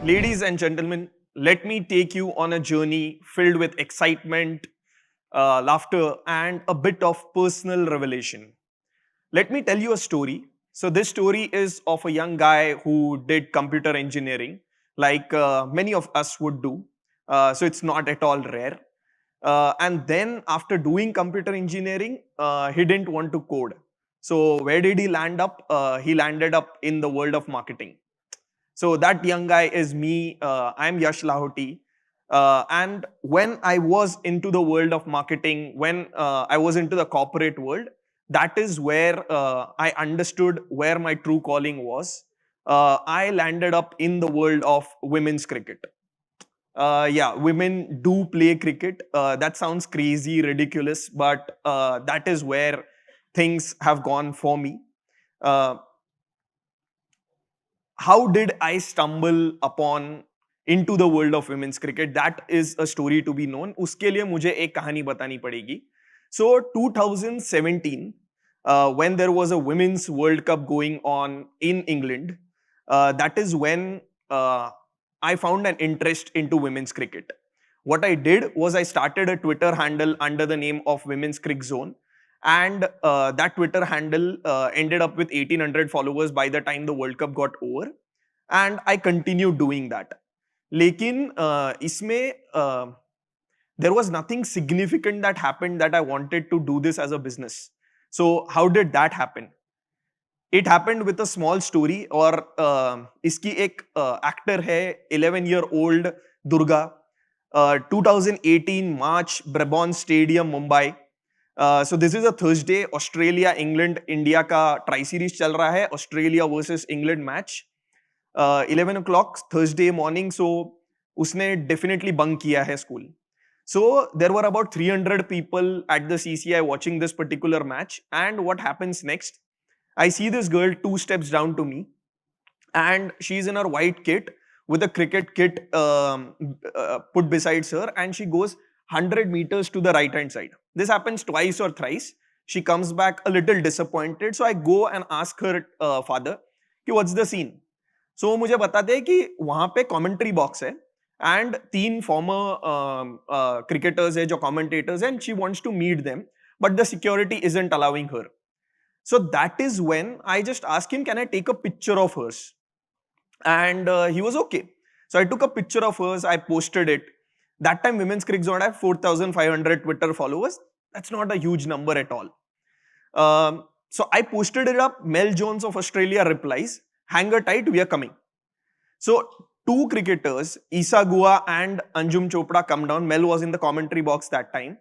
Ladies and gentlemen, let me take you on a journey filled with excitement, laughter, and a bit of personal revelation. Let me tell you a story. So, this story is of a young guy who did computer engineering, like many of us would do. So, it's not at all rare. And then, after doing computer engineering, he didn't want to code. So, where did he land up? He landed up in the world of marketing. So that young guy is me. I'm Yash Lahoti. And when I was into the world of marketing, when I was into the corporate world, that is where I understood where my true calling was. I landed up in the world of women's cricket. Yeah, women do play cricket. That sounds crazy, ridiculous, but that is where things have gone for me. Uh, how did I stumble upon into the world of women's cricket? That is a story to be known. उसके लिए मुझे एक कहानी बतानी पड़ेगी. So 2017, when there was a women's World Cup going on in England, that is when I found an interest into women's cricket. What I did was I started a Twitter handle under the name of Women's Crick Zone, and that Twitter handle ended up with 1800 followers by the time the World Cup got over, and I continued doing that. लेकिन इसमें there was nothing significant that happened that I wanted to do this as a business. So how did that happen? It happened with a small story. और इसकी एक actor है 11-year-old Durga. 2018 March, Brabant Stadium, Mumbai. So this is a Thursday. Australia, England, India का tri series चल रहा है. Australia versus England match. 11 o'clock Thursday morning. So उसने definitely bunk किया है school. So there were about 300 people at the CCI watching this particular match. And what happens next? I see this girl 2 steps down to me, and she's in her white kit with a cricket kit put beside her, and she goes 100 meters to the right hand side. This happens twice or thrice. She comes back a little disappointed. So I go and ask her father, what's the scene? So वो मुझे बताते हैं कि वहाँ पे commentary box है and 3 former cricketers है जो commentators हैं, and she wants to meet them, but the security isn't allowing her. So that is when I just asked him, can I take a picture of hers? And he was okay. So I took a picture of hers, I posted it. That time Women's Crick Zone had 4,500 Twitter followers. That's not a huge number at all. So I posted it up. Mel Jones of Australia replies, hang her tight, we are coming. So 2 cricketers, Isa Gua and Anjum Chopra, come down. Mel was in the commentary box that time.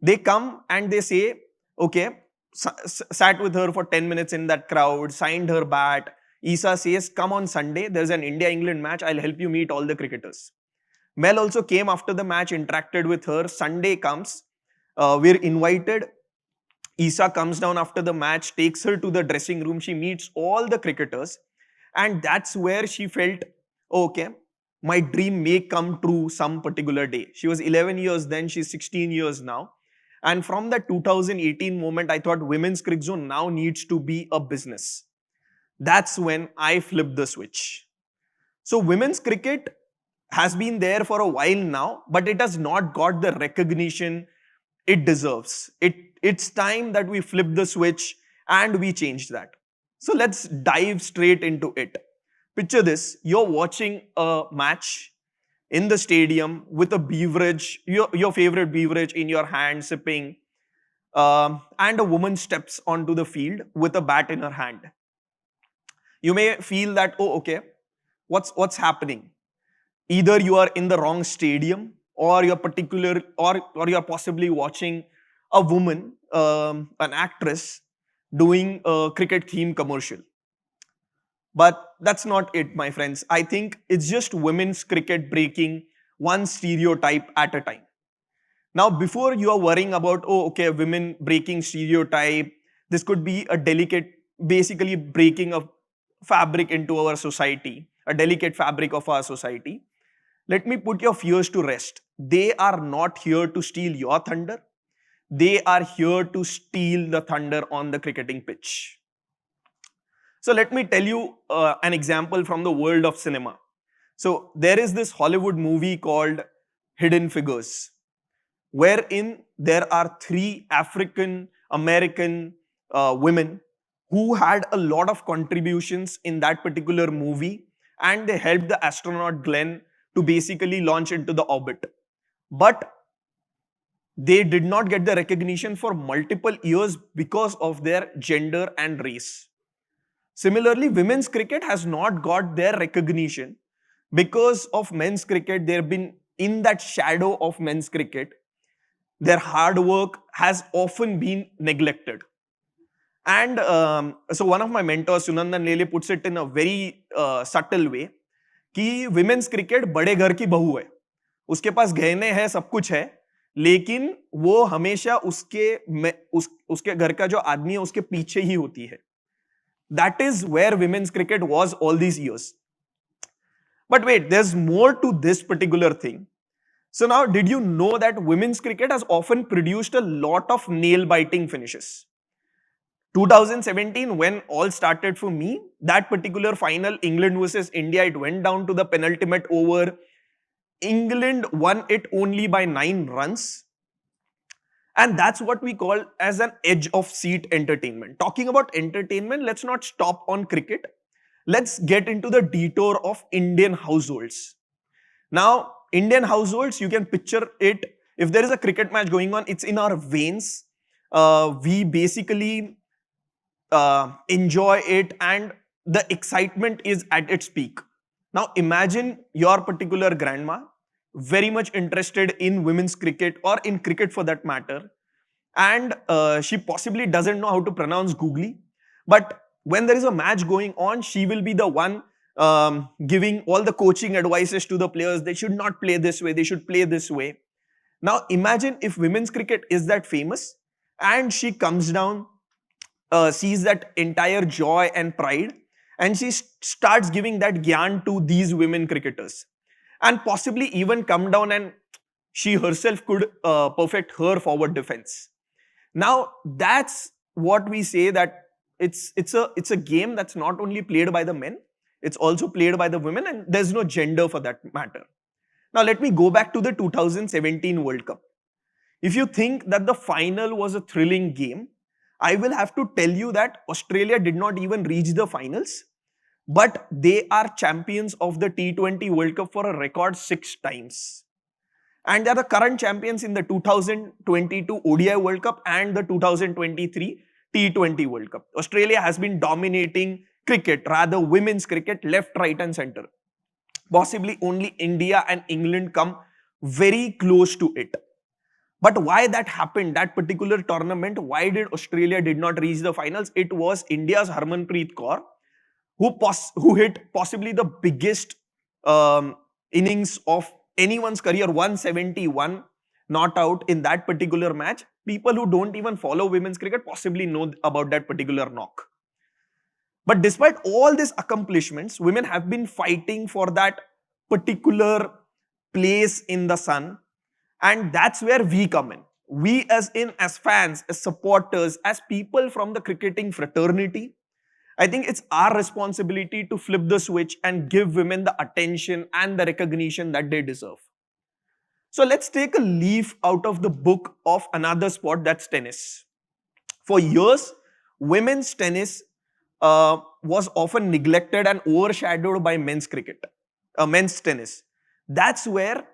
They come and they say, okay, sat with her for 10 minutes in that crowd, signed her bat. Isa says, come on Sunday, there's an India-England match, I'll help you meet all the cricketers. Mel also came after the match, interacted with her. Sunday comes, we're invited. Isa comes down after the match, takes her to the dressing room, she meets all the cricketers, and that's where she felt, okay, my dream may come true some particular day. She was 11 years then, she's 16 years now. And from that 2018 moment, I thought Women's Crick Zone now needs to be a business. That's when I flipped the switch. So women's cricket has been there for a while now, but it has not got the recognition it deserves. It's time that we flip the switch and we change that. So let's dive straight into it. Picture this, you're watching a match in the stadium with a beverage, your favorite beverage in your hand, sipping, and a woman steps onto the field with a bat in her hand. You may feel that, oh, okay, what's happening? Either you are in the wrong stadium, or you're you're possibly watching a woman, an actress, doing a cricket theme commercial. But that's not it, my friends. I think it's just women's cricket breaking one stereotype at a time. Now, before you are worrying about, oh, okay, women breaking stereotype, this could be a delicate, basically breaking a fabric into our society, a delicate fabric of our society. Let me put your fears to rest. They are not here to steal your thunder. They are here to steal the thunder on the cricketing pitch. So let me tell you an example from the world of cinema. So there is this Hollywood movie called Hidden Figures, wherein there are three African American women who had a lot of contributions in that particular movie, and they helped the astronaut Glenn to basically launch into the orbit. But they did not get the recognition for multiple years because of their gender and race. Similarly, women's cricket has not got their recognition because of men's cricket. They've been in that shadow of men's cricket. Their hard work has often been neglected. And so one of my mentors, Sunandan Lele, puts it in a very subtle way कि women's cricket बड़े घर की बहू है, उसके पास गहने हैं, सब कुछ है, लेकिन वो हमेशा उसके घर का जो आदमी है उसके पीछे ही होती है. That is where women's cricket was all these years. But wait, there's more to this particular thing. So now, did you know that women's cricket has often produced a lot of nail-biting finishes? 2017, when all started for me, that particular final, England versus India, it went down to the penultimate over. England won it only by 9 runs. And that's what we call as an edge of seat entertainment. Talking about entertainment, let's not stop on cricket. Let's get into the detour of Indian households. Now, Indian households, you can picture it. If there is a cricket match going on, it's in our veins. We basically enjoy it, and the excitement is at its peak. Now, imagine your particular grandma, very much interested in women's cricket or in cricket for that matter, and she possibly doesn't know how to pronounce googly, but when there is a match going on, she will be the one giving all the coaching advices to the players. They should not play this way, they should play this way. Now imagine if women's cricket is that famous and she comes down, sees that entire joy and pride, and she starts giving that gyan to these women cricketers, and possibly even come down and she herself could perfect her forward defense. Now that's what we say, that it's a game that's not only played by the men, it's also played by the women, and there's no gender for that matter. Now let me go back to the 2017 World Cup. If you think that the final was a thrilling game, I will have to tell you that Australia did not even reach the finals, but they are champions of the T20 World Cup for a record 6 times. And they are the current champions in the 2022 ODI World Cup and the 2023 T20 World Cup. Australia has been dominating cricket, rather women's cricket, left, right and center. Possibly only India and England come very close to it. But why that happened, that particular tournament, why did Australia did not reach the finals? It was India's Harmanpreet Kaur who hit possibly the biggest innings of anyone's career, 171 not out in that particular match. People who don't even follow women's cricket possibly know about that particular knock. But despite all these accomplishments, women have been fighting for that particular place in the sun. And that's where we come in. We as fans, as supporters, as people from the cricketing fraternity, I think it's our responsibility to flip the switch and give women the attention and the recognition that they deserve. So let's take a leaf out of the book of another sport, that's tennis. For years, women's tennis was often neglected and overshadowed by men's cricket, men's tennis. That's where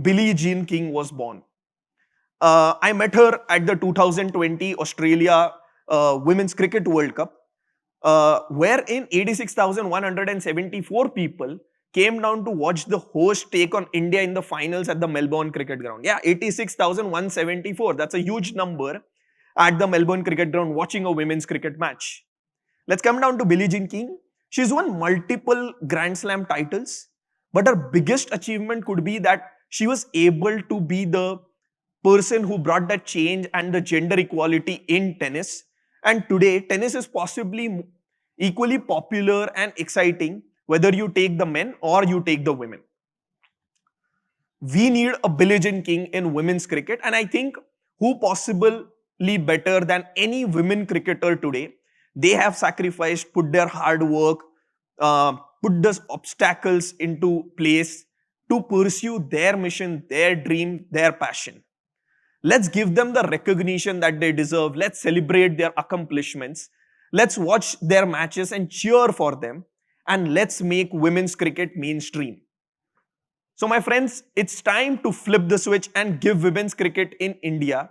Billie Jean King was born. I met her at the 2020 Australia Women's Cricket World Cup, wherein 86,174 people came down to watch the host take on India in the finals at the Melbourne Cricket Ground. Yeah, 86,174. That's a huge number at the Melbourne Cricket Ground watching a women's cricket match. Let's come down to Billie Jean King. She's won multiple Grand Slam titles, but her biggest achievement could be that she was able to be the person who brought that change and the gender equality in tennis. And today, tennis is possibly equally popular and exciting whether you take the men or you take the women. We need a Billie Jean King in women's cricket, and I think who possibly better than any women cricketer today. They have sacrificed, put their hard work, put those obstacles into place to pursue their mission, their dream, their passion. Let's give them the recognition that they deserve. Let's celebrate their accomplishments. Let's watch their matches and cheer for them. And let's make women's cricket mainstream. So, my friends, it's time to flip the switch and give women's cricket in India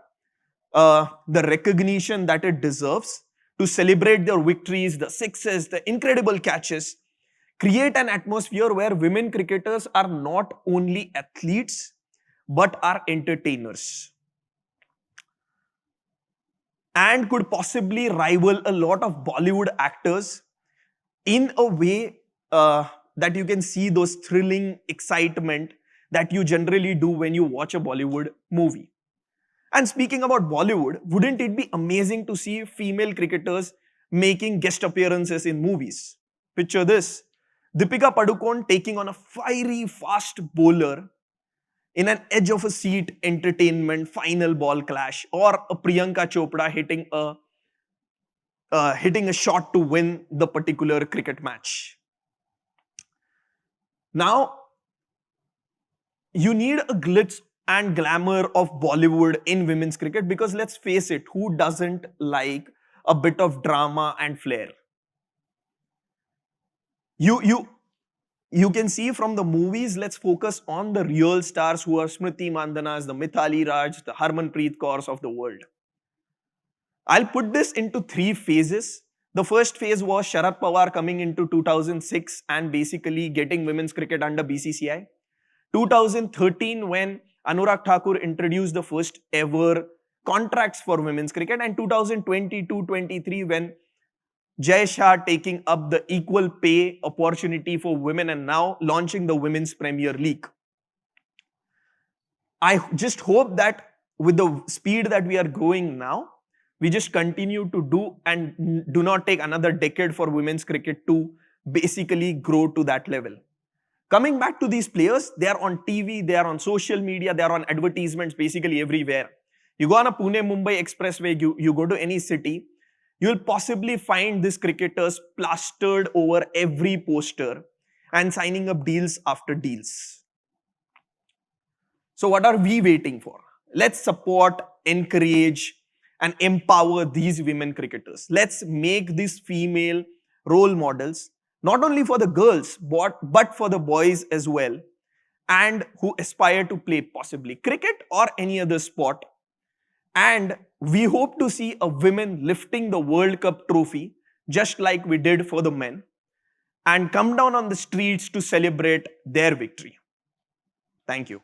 the recognition that it deserves, to celebrate their victories, the sixes, the incredible catches, create an atmosphere where women cricketers are not only athletes but are entertainers and could possibly rival a lot of Bollywood actors in a way that you can see those thrilling excitement that you generally do when you watch a Bollywood movie. And speaking about Bollywood, wouldn't it be amazing to see female cricketers making guest appearances in movies? Picture this: Deepika Padukone taking on a fiery fast bowler in an edge of a seat entertainment final ball clash, or a Priyanka Chopra hitting a shot to win the particular cricket match. Now, you need a glitz and glamour of Bollywood in women's cricket, because let's face it, who doesn't like a bit of drama and flair? You can see from the movies, let's focus on the real stars who are Smriti Mandhanas, the Mithali Raj, the Harmanpreet Kaurs of the world. I'll put this into 3 phases. The first phase was Sharad Pawar coming into 2006 and basically getting women's cricket under BCCI. 2013 when Anurag Thakur introduced the first ever contracts for women's cricket, and 2022-23 when Jai Shah taking up the equal pay opportunity for women and now launching the Women's Premier League. I just hope that with the speed that we are growing now, we just continue to do and do not take another decade for women's cricket to basically grow to that level. Coming back to these players, they are on TV, they are on social media, they are on advertisements basically everywhere. You go on a Pune-Mumbai expressway, you go to any city, you will possibly find these cricketers plastered over every poster and signing up deals after deals. So what are we waiting for? Let's support, encourage, and empower these women cricketers. Let's make these female role models, not only for the girls, but for the boys as well, and who aspire to play possibly cricket or any other sport. And we hope to see a women lifting the World Cup trophy, just like we did for the men, and come down on the streets to celebrate their victory. Thank you.